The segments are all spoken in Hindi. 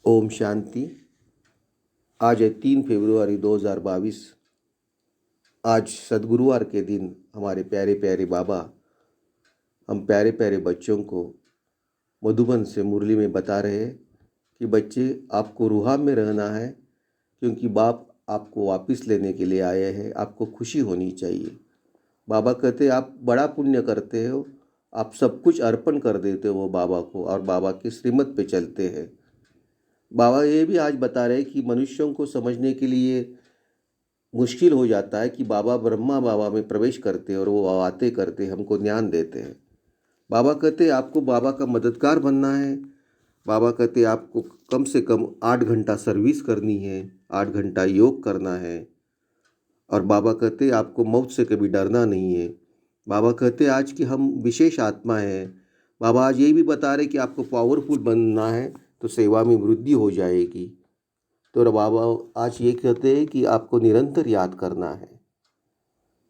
ओम शांति। आज है 3 फरवरी 2022। आज सद्गुरुवार के दिन हमारे प्यारे प्यारे बाबा हम प्यारे प्यारे बच्चों को मधुबन से मुरली में बता रहे हैं कि बच्चे आपको रूहाब में रहना है, क्योंकि बाप आपको वापस लेने के लिए आए हैं। आपको खुशी होनी चाहिए। बाबा कहते आप बड़ा पुण्य करते हो, आप सब कुछ अर्पण कर देते हो बाबा को और बाबा की श्रीमत पे चलते हैं। बाबा ये भी आज बता रहे हैं कि मनुष्यों को समझने के लिए मुश्किल हो जाता है कि बाबा ब्रह्मा बाबा में प्रवेश करते हैं और वो बातें करते हमको ज्ञान देते हैं। बाबा कहते आपको बाबा का मददगार बनना है। बाबा कहते आपको कम से कम 8 घंटा सर्विस करनी है, 8 घंटा योग करना है। और बाबा कहते आपको मौत से कभी डरना नहीं है। बाबा कहते आज कि हम विशेष आत्मा है। बाबा आज ये भी बता रहे कि आपको पावरफुल बनना है तो सेवा में वृद्धि हो जाएगी। तो बाबा आज ये कहते हैं कि आपको निरंतर याद करना है।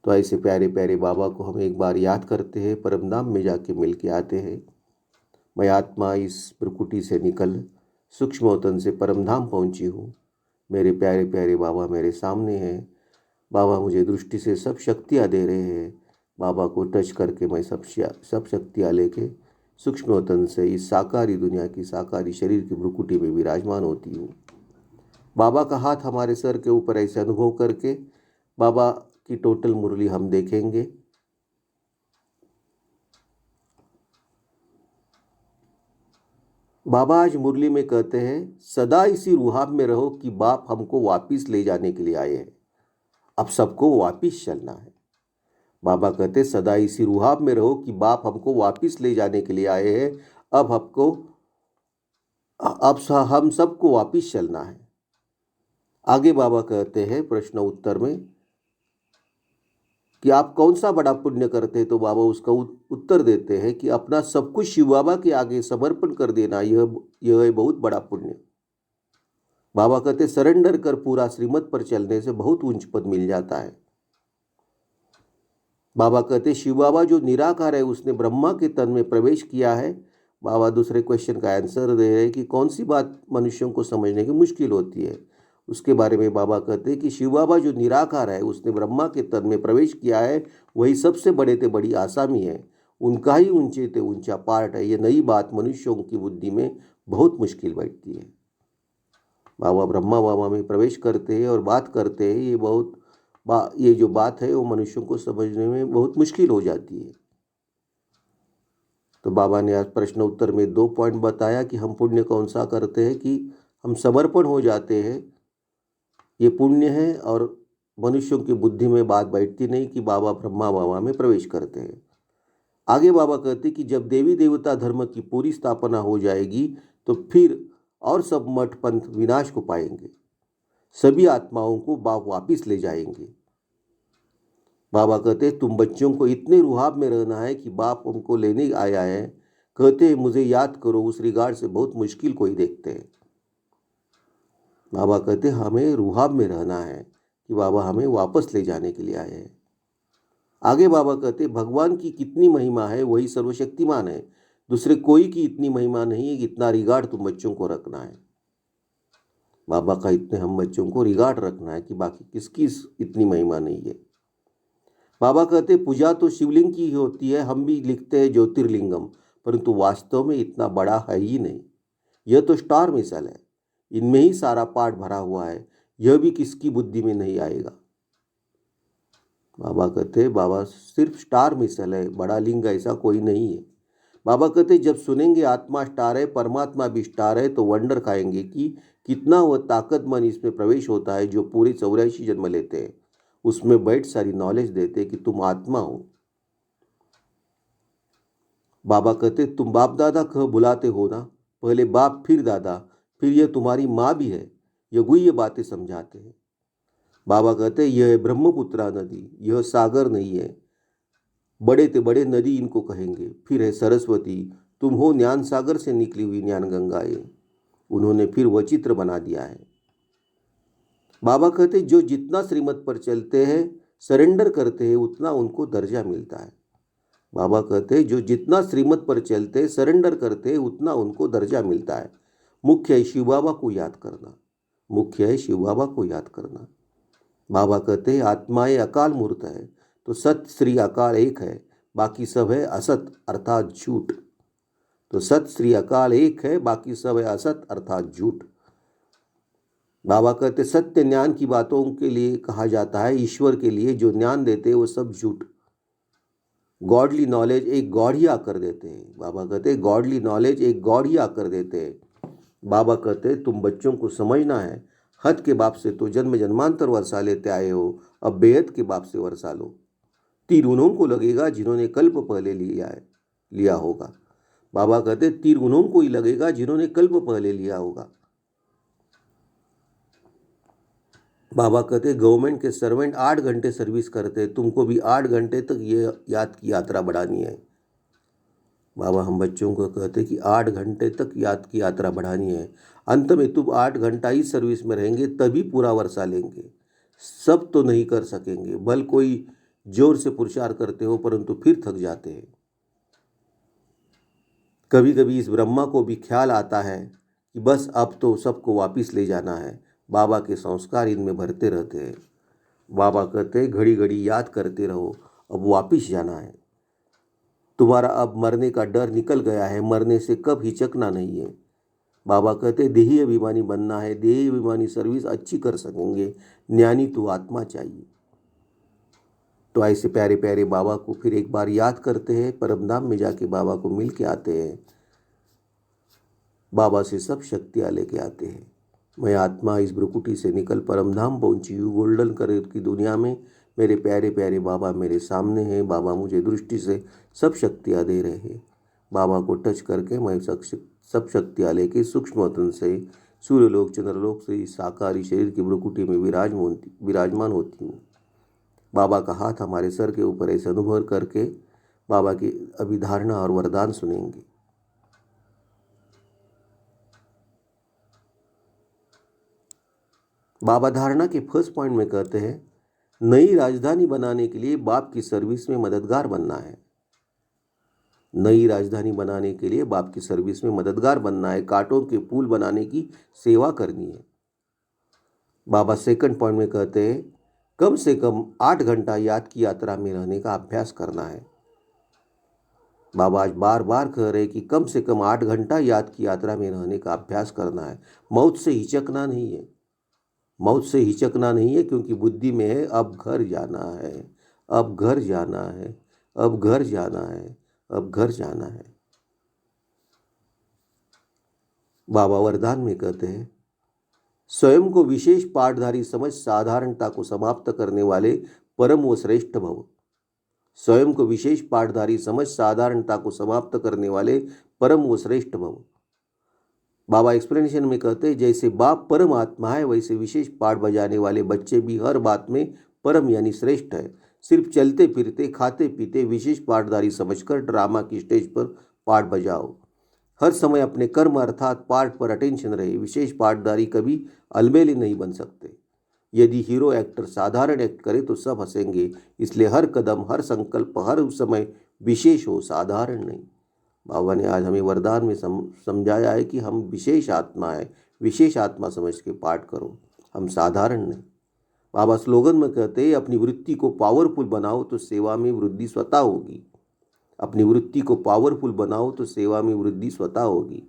तो ऐसे प्यारे प्यारे बाबा को हम एक बार याद करते हैं, परमधाम में जाके मिल के आते हैं। मैं आत्मा इस प्रकृति से निकल सूक्ष्म वतन से परमधाम पहुंची हूँ। मेरे प्यारे प्यारे बाबा मेरे सामने हैं। बाबा मुझे दृष्टि से सब शक्तियाँ दे रहे हैं। बाबा को टच करके मैं सब शक्तियाँ लेके सूक्ष्म वतन से इस साकारी दुनिया की साकारी शरीर की भ्रुकुटी में विराजमान होती हूँ। बाबा का हाथ हमारे सर के ऊपर ऐसे अनुभव करके बाबा की टोटल मुरली हम देखेंगे। बाबा आज मुरली में कहते हैं सदा इसी रूहाब में रहो कि बाप हमको वापिस ले जाने के लिए आए हैं। अब सबको वापिस चलना है। बाबा कहते सदा इसी रूहाब में रहो कि बाप हमको वापिस ले जाने के लिए आए हैं। अब हम सबको वापिस चलना है। आगे बाबा कहते हैं प्रश्न उत्तर में कि आप कौन सा बड़ा पुण्य करते हैं। तो बाबा उसका उत्तर देते हैं कि अपना सब कुछ शिव बाबा के आगे समर्पण कर देना, यह है बहुत बड़ा पुण्य। बाबा कहते सरेंडर कर पूरा श्रीमत पर चलने से बहुत ऊंच पद मिल जाता है। बाबा कहते शिव बाबा जो निराकार है उसने ब्रह्मा के तन में प्रवेश किया है। बाबा दूसरे क्वेश्चन का आंसर दे रहे हैं कि कौन सी बात मनुष्यों को समझने की मुश्किल होती है। उसके बारे में बाबा कहते हैं कि शिव बाबा जो निराकार है उसने ब्रह्मा के तन में प्रवेश किया है, वही सबसे बड़े ते बड़ी आसामी है, उनका ही ऊंचे ते ऊंचा पार्ट है। ये नई बात मनुष्यों की बुद्धि में बहुत मुश्किल बैठती है। बाबा ब्रह्मा बाबा में प्रवेश करते हैं और बात करते हैं, ये जो बात है वो मनुष्यों को समझने में बहुत मुश्किल हो जाती है। तो बाबा ने आज प्रश्न उत्तर में 2 पॉइंट बताया कि हम पुण्य कौन सा करते हैं कि हम समर्पण हो जाते हैं, ये पुण्य है। और मनुष्यों की बुद्धि में बात बैठती नहीं कि बाबा ब्रह्मा बाबा में प्रवेश करते हैं। आगे बाबा कहते कि जब देवी देवता धर्म की पूरी स्थापना हो जाएगी तो फिर और सब मठ पंथ विनाश को पाएंगे, सभी आत्माओं को बाप वापिस ले जाएंगे। बाबा कहते तुम बच्चों को इतने रुहाब में रहना है कि बाप उनको लेने आया है। कहते मुझे याद करो, उस रिगार्ड से बहुत मुश्किल कोई देखते हैं। बाबा कहते हमें रुहाब में रहना है कि बाबा हमें वापस ले जाने के लिए आए हैं। आगे बाबा कहते भगवान की कितनी महिमा है, वही सर्वशक्तिमान है, दूसरे कोई की इतनी महिमा नहीं है कि इतना रिगार्ड तुम बच्चों को रखना है। बाबा का इतने हम बच्चों को रिगार्ड रखना है कि बाकी किसकी इतनी महिमा नहीं है। बाबा कहते पूजा तो शिवलिंग की ही होती है, हम भी लिखते हैं ज्योतिर्लिंगम, परंतु वास्तव में इतना बड़ा है ही नहीं। यह तो स्टार मिसाइल है, इनमें ही सारा पार्ट भरा हुआ है, यह भी किसकी बुद्धि में नहीं आएगा। बाबा कहते बाबा सिर्फ स्टार मिसाइल है, बड़ा लिंग ऐसा कोई नहीं है। बाबा कहते जब सुनेंगे आत्मा स्टार है, परमात्मा भी स्टार है, तो वंडर खाएंगे कि कितना वह ताकतमन इसमें प्रवेश होता है जो पूरे 84 जन्म लेते हैं, उसमें बैठ सारी नॉलेज देते कि तुम आत्मा हो। बाबा कहते तुम बाप दादा कह बुलाते हो ना, पहले बाप फिर दादा, फिर यह तुम्हारी माँ भी है, ये बातें समझाते हैं। बाबा कहते यह है ब्रह्मपुत्रा नदी, यह सागर नहीं है, बड़े ते बड़े नदी इनको कहेंगे। फिर है सरस्वती, तुम हो ज्ञान सागर से निकली हुई ज्ञान गंगाएं। उन्होंने फिर वह चित्र बना दिया है। बाबा कहते जो जितना श्रीमत पर चलते हैं, सरेंडर करते हैं, उतना उनको दर्जा मिलता है। बाबा कहते जो जितना श्रीमत पर चलते सरेंडर करते हैं, उतना उनको दर्जा मिलता है। मुख्य है शिव बाबा को याद करना, मुख्य है शिव बाबा को याद करना। बाबा कहते हैं आत्माएं अकाल मूर्त है, तो सत श्री अकाल एक है, बाकी सब है असत अर्थात झूठ। तो सत श्री अकाल एक है, बाकी सब है असत अर्थात झूठ। बाबा कहते सत्य ज्ञान की बातों के लिए कहा जाता है, ईश्वर के लिए जो ज्ञान देते हैं वो सब झूठ। गॉडली नॉलेज एक गॉड ही आकर देते हैं। बाबा कहते हैं गॉडली नॉलेज एक गॉड ही आकर देते हैं। बाबा कहते हैं तुम बच्चों को समझना है, हद के बाप से तो जन्म जन्मांतर वर्षा लेते आए हो, अब बेहद के बाप से वर्षा लो। तीर उन्हों को लगेगा जिन्होंने कल्प पहले लिया होगा। बाबा कहते तीर उन्हों को ही लगेगा जिन्होंने कल्प पहले लिया होगा। बाबा कहते गवर्नमेंट के सर्वेंट 8 घंटे सर्विस करते, तुमको भी 8 घंटे तक ये याद की यात्रा बढ़ानी है। बाबा हम बच्चों को कहते कि 8 घंटे तक याद की यात्रा बढ़ानी है। अंत में तुम 8 घंटा ही सर्विस में रहेंगे तभी पूरा वर्षा लेंगे। सब तो नहीं कर सकेंगे, बल कोई जोर से पुरुषार्थ करते हो परंतु फिर थक जाते हैं। कभी कभी इस ब्रह्मा को भी ख्याल आता है कि बस अब तो सबको वापस ले जाना है। बाबा के संस्कार इनमें भरते रहते हैं। बाबा कहते हैं घड़ी घड़ी याद करते रहो, अब वापस जाना है। तुम्हारा अब मरने का डर निकल गया है, मरने से कब हिचकना नहीं है। बाबा कहते देही अभिमानी बनना है, देही अभिमानी सर्विस अच्छी कर सकेंगे, ज्ञानी तो आत्मा चाहिए। तो ऐसे प्यारे प्यारे बाबा को फिर एक बार याद करते हैं, परमधाम में जाके बाबा को मिल के आते हैं, बाबा से सब शक्तियाँ लेके आते हैं। मैं आत्मा इस ब्रुकुटी से निकल परमधाम पहुंची हूँ, गोल्डन कलर की दुनिया में मेरे प्यारे प्यारे बाबा मेरे सामने हैं। बाबा मुझे दृष्टि से सब शक्तियाँ दे रहे हैं। बाबा को टच करके मैं सब शक्तियाँ लेके सूक्ष्म वतन से सूर्यलोक चंद्रलोक से इस साकारी शरीर की ब्रुकुटी में विराजमान होती हूँ। बाबा का हाथ हमारे सर के ऊपर ऐसे अनुभव करके बाबा की अभिधारणा और वरदान सुनेंगे। बाबा धारणा के फर्स्ट पॉइंट में कहते हैं नई राजधानी बनाने के लिए बाप की सर्विस में मददगार बनना है। नई राजधानी बनाने के लिए बाप की सर्विस में मददगार बनना है, कांटों के पुल बनाने की सेवा करनी है। बाबा सेकंड पॉइंट में कहते हैं कम से कम 8 घंटा याद की यात्रा में रहने का अभ्यास करना है। बाबा आज बार बार कह रहे कि कम से कम 8 घंटा याद की यात्रा में रहने का अभ्यास करना है। मौत से हिचकना नहीं है, मौत से हिचकना नहीं है, क्योंकि बुद्धि में है अब घर जाना है, अब घर जाना है, अब घर जाना है, अब घर जाना है। बाबा वरदान में कहते हैं स्वयं को विशेष पाठधारी समझ साधारणता को समाप्त करने वाले परम व श्रेष्ठ भव। स्वयं को विशेष पाठधारी समझ साधारणता को समाप्त करने वाले परम व श्रेष्ठ भव। बाबा एक्सप्लेनेशन में कहते हैं जैसे बाप परम आत्मा है, वैसे विशेष पाठ बजाने वाले बच्चे भी हर बात में परम यानी श्रेष्ठ है। सिर्फ चलते फिरते खाते पीते विशेष पाठधारी समझकर ड्रामा की स्टेज पर पाठ बजाओ। हर समय अपने कर्म अर्थात पाठ पर अटेंशन रहे। विशेष पाठधारी कभी अलमेले नहीं बन सकते। यदि हीरो एक्टर साधारण एक्ट करे तो सब हंसेंगे, इसलिए हर कदम हर संकल्प हर समय विशेष हो, साधारण नहीं। बाबा ने आज हमें वरदान में समझाया है कि हम विशेष आत्मा है, विशेष आत्मा समझ के पाठ करो, हम साधारण नहीं। बाबा स्लोगन में कहते हैं अपनी वृत्ति को पावरफुल बनाओ तो सेवा में वृद्धि स्वतः होगी। अपनी वृत्ति को पावरफुल बनाओ तो सेवा में वृद्धि स्वतः होगी।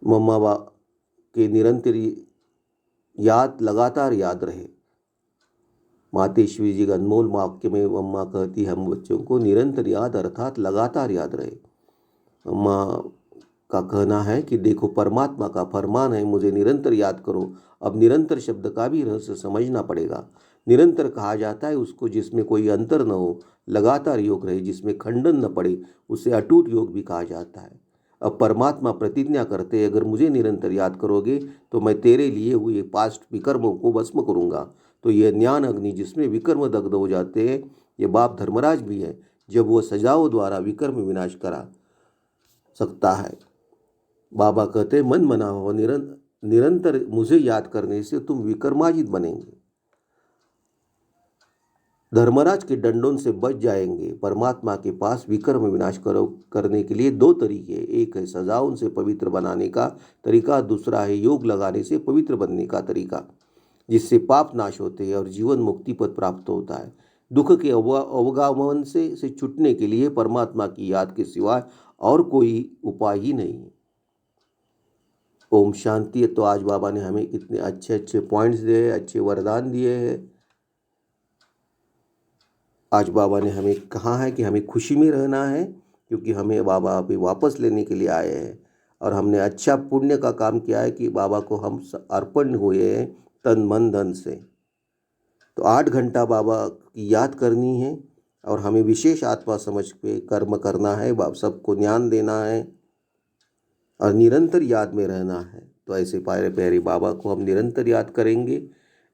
मम्मा बा के निरंतर याद लगातार याद रहे। मातेश्वरी जी का अनमोल वाक्य में मम्मा कहती हम बच्चों को निरंतर याद अर्थात लगातार याद रहे। मम्मा का कहना है कि देखो परमात्मा का फरमान है मुझे निरंतर याद करो। अब निरंतर शब्द का भी रहस्य समझना पड़ेगा। निरंतर कहा जाता है उसको जिसमें कोई अंतर न हो, लगातार योग रहे, जिसमें खंडन न पड़े, उसे अटूट योग भी कहा जाता है। अब परमात्मा प्रतिज्ञा करते अगर मुझे निरंतर याद करोगे तो मैं तेरे लिए हुए पास्ट विकर्मों को भस्म करूँगा। तो यह ज्ञान अग्नि जिसमें विकर्म दग्ध हो जाते हैं, ये बाप धर्मराज भी है, जब वह सजाओं द्वारा विकर्म विनाश करा सकता है। बाबा कहते मन मना हो, निरंतर मुझे याद करने से तुम विकर्माजित बनेंगे। धर्मराज के दंडों से बच जाएंगे। परमात्मा के पास विकर्म विनाश करने के लिए दो तरीके, एक है सजा उनसे पवित्र बनाने का तरीका, दूसरा है योग लगाने से पवित्र बनने का तरीका, जिससे पाप नाश होते हैं और जीवन मुक्ति पद प्राप्त होता है। दुख के अवगामन से छूटने के लिए परमात्मा की याद के सिवाय और कोई उपाय ही नहीं है। ओम शांति। तो आज बाबा ने हमें कितने अच्छे अच्छे पॉइंट्स दिए, अच्छे वरदान दिए हैं। आज बाबा ने हमें कहा है कि हमें खुशी में रहना है, क्योंकि हमें बाबा अभी वापस लेने के लिए आए हैं और हमने अच्छा पुण्य का काम किया है कि बाबा को हम अर्पण हुए हैं तन मन धन से। तो 8 घंटा बाबा की याद करनी है और हमें विशेष आत्मा समझ पे कर्म करना है, सबको ज्ञान देना है और निरंतर याद में रहना है। तो ऐसे प्यारे प्यारे बाबा को हम निरंतर याद करेंगे।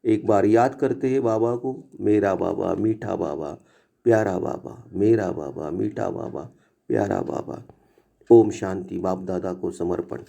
एक बार याद करते हैं बाबा को, मेरा बाबा मीठा बाबा प्यारा बाबा, मेरा बाबा मीठा बाबा प्यारा बाबा। ओम शांति। बाप दादा को समर्पण।